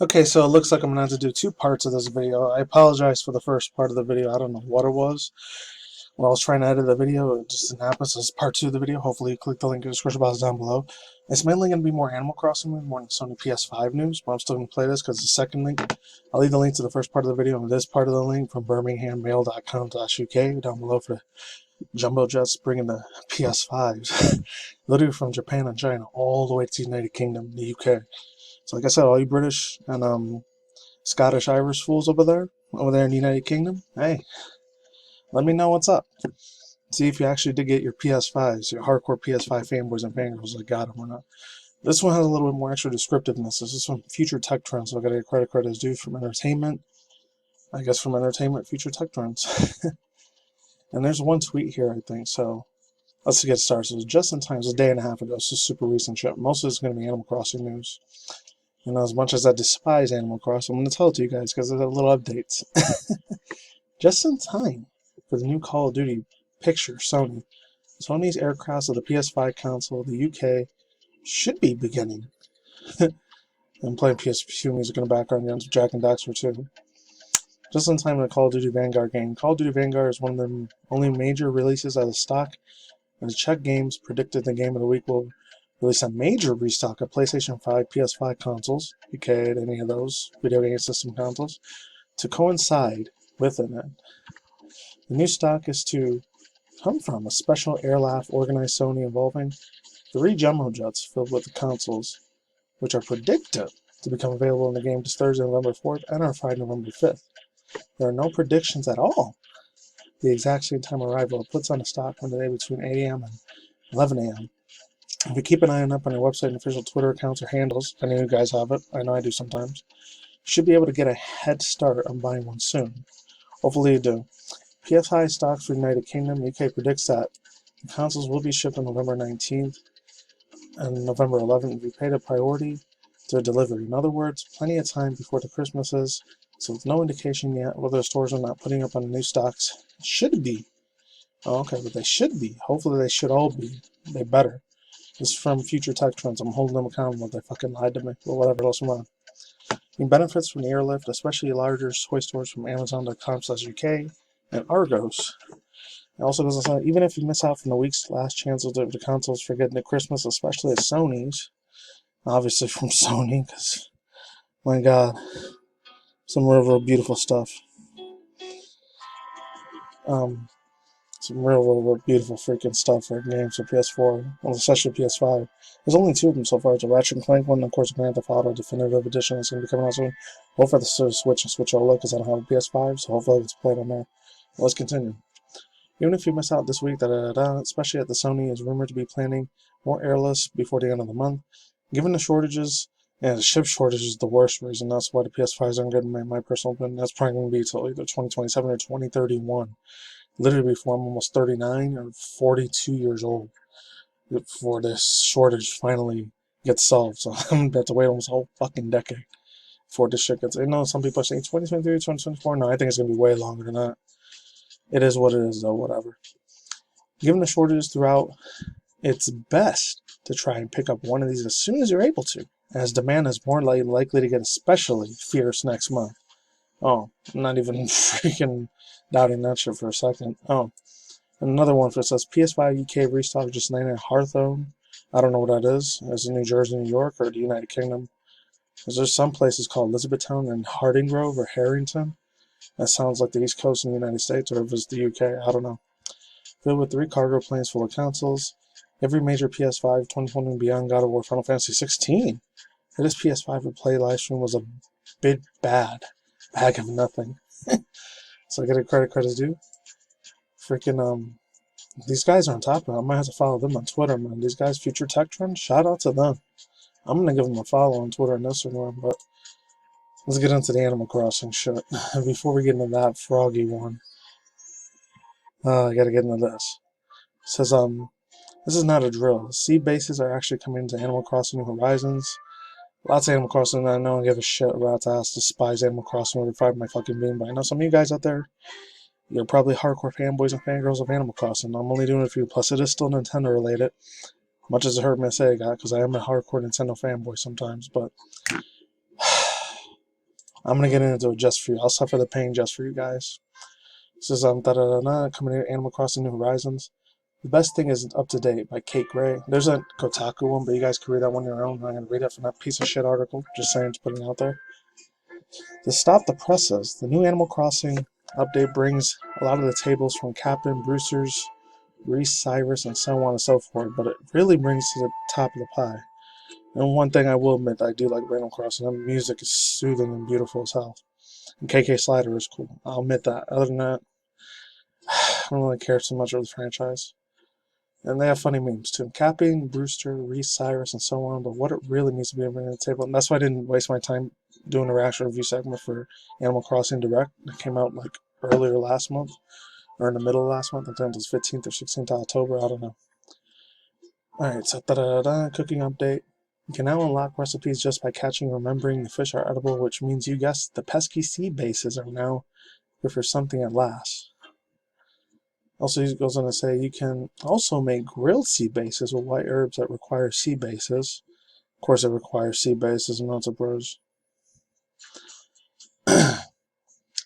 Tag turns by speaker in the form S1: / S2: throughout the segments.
S1: Okay, so it looks like I'm gonna have to do two parts of this video. I apologize for the first part of the video. I don't know what it was. When I was trying to edit the video, it just didn't happen. So it's part two of the video. Hopefully you click the link in the description box down below. It's mainly going to be more Animal Crossing news, more Sony PS5 news, but I'm still going to play this because the second link, I'll leave the link to the first part of the video and this part of the link from birminghammail.com/UK down below for the jumbo jets bringing the PS5s. Literally from Japan and China all the way to the United Kingdom, the UK. So like I said, all you British and Scottish Irish fools over there in the United Kingdom, hey, let me know what's up. See if you actually did get your PS5s, your hardcore PS5 fanboys and fangirls that got them or not. This one has a little bit more extra descriptiveness. This is from Future Tech Trends, so I gotta get credit is due from entertainment. I guess from entertainment, Future Tech Trends. And there's one tweet here, I think, so let's get started. So just in time, it's a day and a half ago, so super recent shit. Most of it's gonna be Animal Crossing news. You know, as much as I despise Animal Crossing, I'm gonna tell it to you guys because there's a little updates. Just in time for the new Call of Duty picture, Sony's aircrafts of the PS5 console, the UK, should be beginning. I'm playing PS2 music in the background, against Jack and Daxter too. Just in time for the Call of Duty Vanguard game. Call of Duty Vanguard is one of the only major releases out of stock, and the Czech Games predicted the game of the week will release a major restock of PlayStation 5, PS5 consoles, aka any of those video game system consoles, to coincide with it. The new stock is to come from a special airlift organized Sony involving 3 jumbo jets filled with the consoles, which are predicted to become available in the game this Thursday, November 4th and on Friday, November 5th. There are no predictions at all. The exact same time arrival puts on a stock on the day between 8 a.m. and 11 a.m. If you keep an eye up on your website and official Twitter accounts or handles, I know you guys have it, I know I do sometimes, you should be able to get a head start on buying one soon. Hopefully you do. PS5 stocks for United Kingdom. UK predicts that the consoles will be shipped on November 19th and November 11th and be paid a priority to their delivery. In other words, plenty of time before the Christmases, so with no indication yet whether the stores are not putting up on the new stocks. Should be. Oh, okay, but they should be. Hopefully they should all be. They better. This is from Future Tech Trends. I'm holding them accountable. They fucking lied to me. But whatever else you want. Benefits from the airlift, especially larger toy stores from Amazon.com/UK and Argos. It also goes on to say, even if you miss out from the week's last chance of the consoles for getting to Christmas, especially at Sony's, obviously from Sony, because, my god, some real beautiful stuff. Some real beautiful freaking stuff for games for PS4, well, especially PS5. There's only 2 of them so far. It's a Ratchet and Clank one, and of course, a Grand Theft Auto Definitive Edition is going to be coming out soon. Hopefully, the Switch and Switch OLED, because I don't have a PS5, so hopefully it's played on there. Well, let's continue. Even if you miss out this week, especially at the Sony is rumored to be planning more airlifts before the end of the month. Given the shortages, and the chip shortage is the worst reason. That's why the PS5s aren't good in my personal opinion. That's probably going to be until either 2027 or 2031. Literally before I'm almost 39 or 42 years old before this shortage finally gets solved. So I'm going to have to wait almost a whole fucking decade before this shit gets... I know some people are saying 2023, 2024. No, I think it's going to be way longer than that. It is what it is, though, whatever. Given the shortages throughout, it's best to try and pick up one of these as soon as you're able to, as demand is more likely to get especially fierce next month. Oh, I'm not even freaking doubting that shit for a second. Oh, and another one for it says PS5 UK restock just landed at Hearthstone. I don't know what that is. Is it New Jersey, New York, or the United Kingdom? Is there some places called Elizabethtown and Hardingrove or Harrington? That sounds like the East Coast in the United States, or if it's the UK, I don't know. Filled with 3 cargo planes full of consoles. Every major PS5, 2020 and beyond, God of War, Final Fantasy 16. This PS5 to play live stream was a big bag of nothing. So I get a credit's due. Freaking, these guys are on top of it. I might have to follow them on Twitter, man. These guys, Future Tech Trend, shout out to them. I'm going to give them a follow on Twitter and Instagram, but let's get into the Animal Crossing shit. Before we get into that Froggy one, I gotta get into this. It says, this is not a drill. Sea bases are actually coming to Animal Crossing New Horizons. Lots of Animal Crossing that I know I give a shit about. I despise Animal Crossing with my fucking being, but I know some of you guys out there, you're probably hardcore fanboys and fangirls of Animal Crossing. I'm only doing it for you, plus it is still Nintendo related. Much as it hurt me to say, because I am a hardcore Nintendo fanboy sometimes, but I'm gonna get into it just for you. I'll suffer the pain just for you guys. This is coming in Animal Crossing New Horizons. The best thing is Up to Date by Kate Gray. There's a Kotaku one, but you guys can read that one on your own. I'm not gonna read it from that piece of shit article. Just saying, to put it out there. To stop the presses, the new Animal Crossing update brings a lot of the tables from Captain, Brewster's, Reese, Cyrus, and so on and so forth, but it really brings to the top of the pie. And one thing I will admit, I do like Animal Crossing. The music is soothing and beautiful as hell. And KK Slider is cool. I'll admit that. Other than that, I don't really care so much about the franchise. And they have funny memes too. Capping, Brewster, Reese, Cyrus, and so on, but what it really needs to be bringing to the table. And that's why I didn't waste my time doing a reaction review segment for Animal Crossing Direct. It came out like earlier last month, or in the middle of last month. I think it was 15th or 16th of October. I don't know. Alright, so cooking update. You can now unlock recipes just by catching and remembering the fish are edible, which means you guessed the pesky sea bases are now good for something at last. Also, he goes on to say you can also make grilled sea bases with white herbs that require sea bases. Of course, it requires sea bases and lots of bros.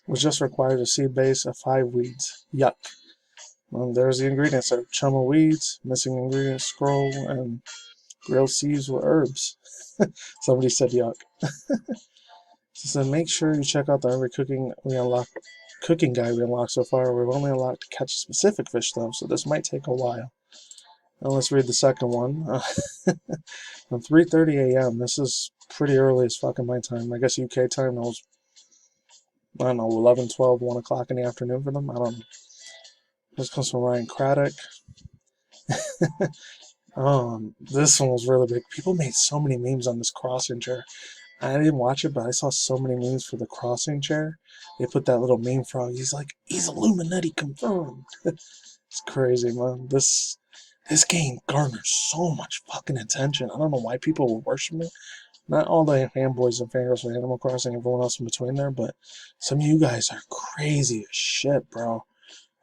S1: Which just requires a sea base of 5 weeds. Yuck. There's the ingredients there. Chum of weeds, missing ingredients, scroll, and grilled seas with herbs. Somebody said yuck. So make sure you check out the every cooking guide we unlocked so far. We've only unlocked to catch a specific fish though, so this might take a while. Now let's read the second one. From 3:30 a.m. This is pretty early as fucking my time. I guess UK time. I don't know, 11, 12, 1 o'clock in the afternoon for them. I don't know. This comes from Ryan Craddock. This one was really big. People made so many memes on this crossing chair. I didn't watch it, but I saw so many memes for the crossing chair. They put that little meme frog. He's like, he's Illuminati confirmed. It's crazy, man. This game garners so much fucking attention. I don't know why people will worship it. Not all the fanboys and fangirls for Animal Crossing, everyone else in between there, but some of you guys are crazy as shit, bro.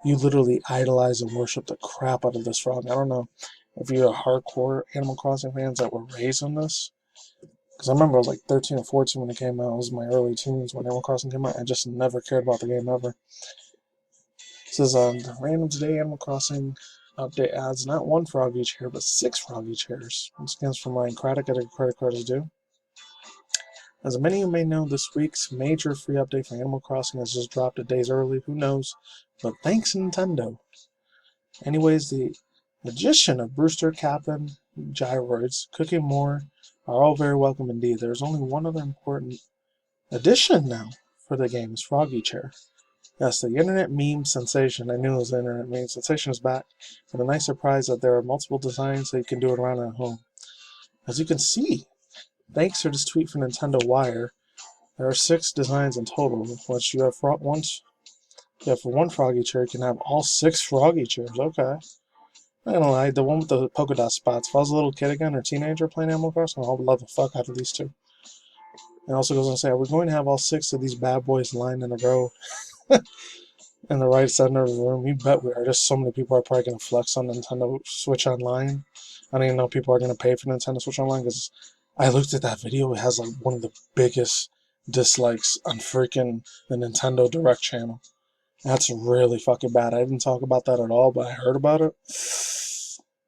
S1: You literally idolize and worship the crap out of this frog. I don't know if you're a hardcore Animal Crossing fans that were raised on this. Because I remember I was like 13 or 14 when it came out. It was my early teens when Animal Crossing came out. I just never cared about the game ever. It says, the random today Animal Crossing update adds not 1 Froggy chair, but 6 Froggy chairs. This comes from Ryan Craddock at a credit card is due. As many of you may know, this week's major free update for Animal Crossing has just dropped a days early. Who knows? But thanks, Nintendo. Anyways, the addition of Brewster, Captain, Gyroids, Cooking More are all very welcome indeed. There's only one other important addition now for the game is Froggy Chair. Yes, the internet meme sensation. I knew it was the internet meme sensation is back. And a nice surprise that there are multiple designs so you can do it around at home. As you can see, thanks to this tweet from Nintendo Wire, there are 6 designs in total. Once you have for 1 Froggy chair, you can have all 6 Froggy chairs. Okay. I'm not gonna lie, the one with the polka dot spots. If I was a little kid again or teenager playing Animal Crossing, I would love the fuck out of these 2. And also goes on to say, we're going to have all 6 of these bad boys lined in a row in the right center of the room. You bet we are. Just so many people are probably going to flex on Nintendo Switch Online. I don't even know if people are going to pay for Nintendo Switch Online because I looked at that video. It has like one of the biggest dislikes on freaking the Nintendo Direct channel. That's really fucking bad. I didn't talk about that at all, but I heard about it.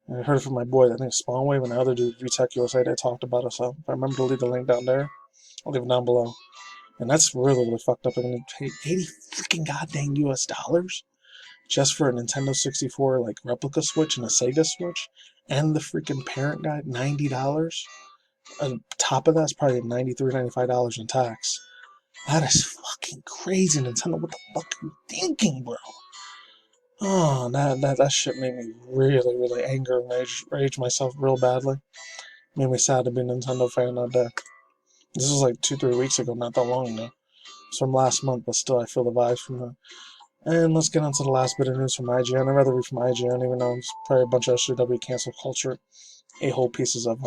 S1: I heard it from my boy, I think Spawnwave, and the other dude, VTech USA, they talked about it. So if I remember to leave the link down there, I'll leave it down below. And that's really, really fucked up. I'm going to pay 80 freaking goddamn US dollars just for a Nintendo 64 like replica Switch and a Sega Switch, and the freaking parent guide, $90. On top of that's probably $93, $95 in tax. That is fucking crazy, Nintendo. What the fuck are you thinking, bro? Oh, that shit made me really, really angry and rage myself real badly. Made me sad to be a Nintendo fan that day. This was like 2-3 weeks ago, not that long ago. It's from last month, but still I feel the vibes from that. And let's get on to the last bit of news from IGN. I'd rather read from IGN, even though it's probably a bunch of SJW cancel culture, a-hole pieces of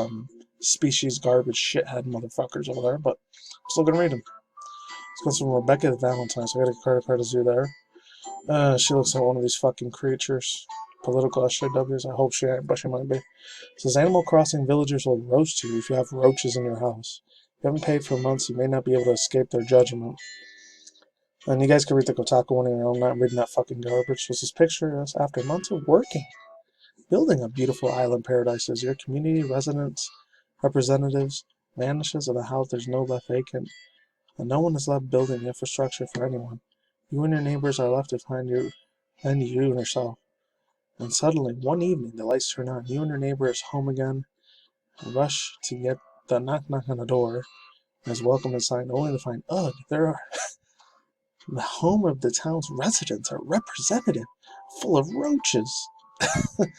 S1: species garbage shithead motherfuckers over there, but I'm still gonna read them. This comes from Rebecca Valentine, so I got a credit card to do there. She looks like one of these fucking creatures. Political SJWs. I hope she ain't, but she might be. It says Animal Crossing villagers will roast you if you have roaches in your house. you haven't paid for months, you may not be able to escape their judgment. And you guys can read the Kotaku one on your own, not reading that fucking garbage. This is picture us after months of working, building a beautiful island paradise as your community residents, representatives, vanishes in a house there's no left vacant, and no one is left building infrastructure for anyone. You and your neighbors are left to find you and yourself. And suddenly, one evening, the lights turn on. You and your neighbor is home again, and rush to get the knock on the door as welcome is signed, only to find, ugh, there are the home of the town's residents, a representative, full of roaches. And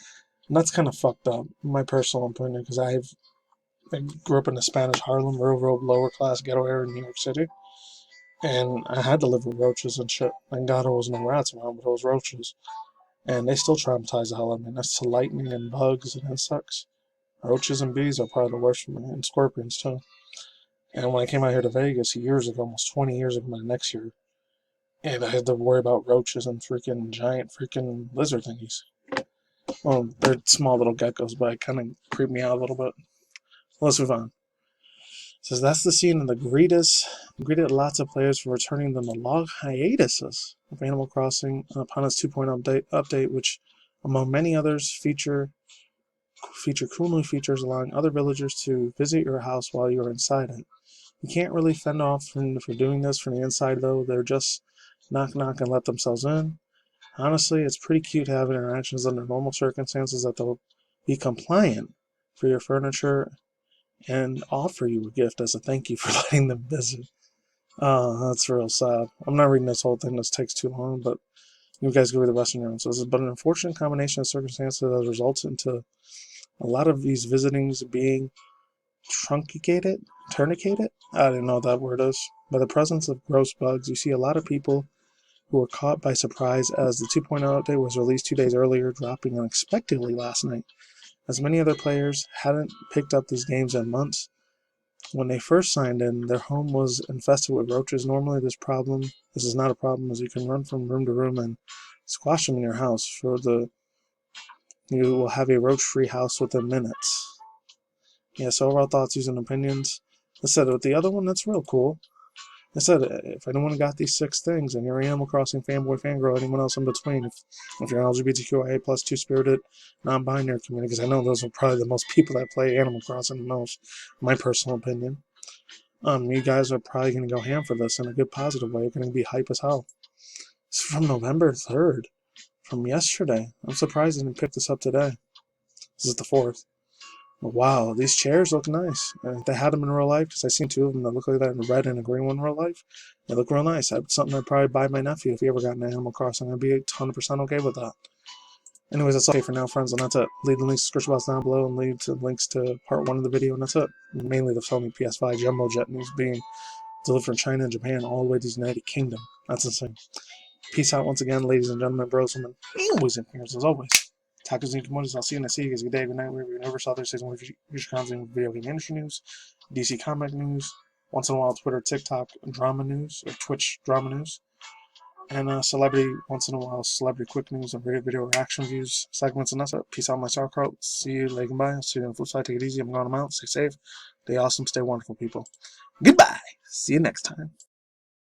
S1: that's kind of fucked up, in my personal opinion, because I grew up in the Spanish Harlem, real lower class ghetto area in New York City, and I had to live with roaches and shit. Thank God there was no rats around, but there was roaches. And they still traumatize the hell out of me. That's to lightning and bugs and insects. Roaches and bees are probably the worst for me, and scorpions too. And when I came out here to Vegas years ago, almost 20 years ago, my next year, and I had to worry about roaches and freaking giant freaking lizard thingies. Well, they're small little geckos, but it kind of creeped me out a little bit. Let's move on. It says that's the scene in the greeted lots of players for returning them the long hiatuses of Animal Crossing upon its 2.0 update, which, among many others, feature cool new features allowing other villagers to visit your house while you are inside it. You can't really fend off for doing this from the inside, though. They're just knock and let themselves in. Honestly, it's pretty cute having interactions under normal circumstances that they'll be compliant for your furniture and offer you a gift as a thank you for letting them visit. Oh, that's real sad. I'm not reading this whole thing. This takes too long, but you guys go read the rest on your own. So this is but an unfortunate combination of circumstances that results into a lot of these visitings being tourniqueted? I don't know what that word is. By the presence of gross bugs, you see a lot of people who were caught by surprise as the 2.0 update was released 2 days earlier, dropping unexpectedly last night. As many other players hadn't picked up these games in months, when they first signed in, their home was infested with roaches. Normally this is not a problem, as you can run from room to room and squash them in your house. You will have a roach-free house within minutes. Yeah, so overall thoughts, views, and opinions. I said with the other one, that's real cool. I said if anyone got these 6 things, and you're an Animal Crossing fanboy, fangirl, anyone else in between, if you're an LGBTQIA plus 2-spirited, non-binary community, because I know those are probably the most people that play Animal Crossing the most, in my personal opinion. You guys are probably going to go ham for this in a good positive way. You're going to be hype as hell. It's from November 3rd, from yesterday. I'm surprised I didn't pick this up today. This is the 4th. Wow, these chairs look nice. If they had them in real life, because I've seen 2 of them that look like that, in a red and a green one in real life. They look real nice. That's something I'd probably buy my nephew if he ever got an Animal Crossing. I'd be 100% okay with that. Anyways, that's okay for now, friends, and that's it. Leave the links to description box down below and leave links to part 1 of the video, and that's it. Mainly the Sony PS5 Jumbo Jet news being delivered from China and Japan all the way to the United Kingdom. That's insane. Peace out once again, ladies and gentlemen, bros, women, and boys and girls, as always. Tacos and commodities. I'll see you and I see you guys. Good day, good night, wherever you never saw their season with future content, video game industry news, DC comic news, once in a while Twitter, TikTok drama news, or Twitch drama news, and celebrity, once in a while celebrity quick news and video reaction views, segments, and that's it. Peace out, my sauerkraut. See you later, bye. See you on the flip side. Take it easy. I'm going, I'm out. Stay safe. Stay awesome. Stay wonderful, people. Goodbye. See you next time.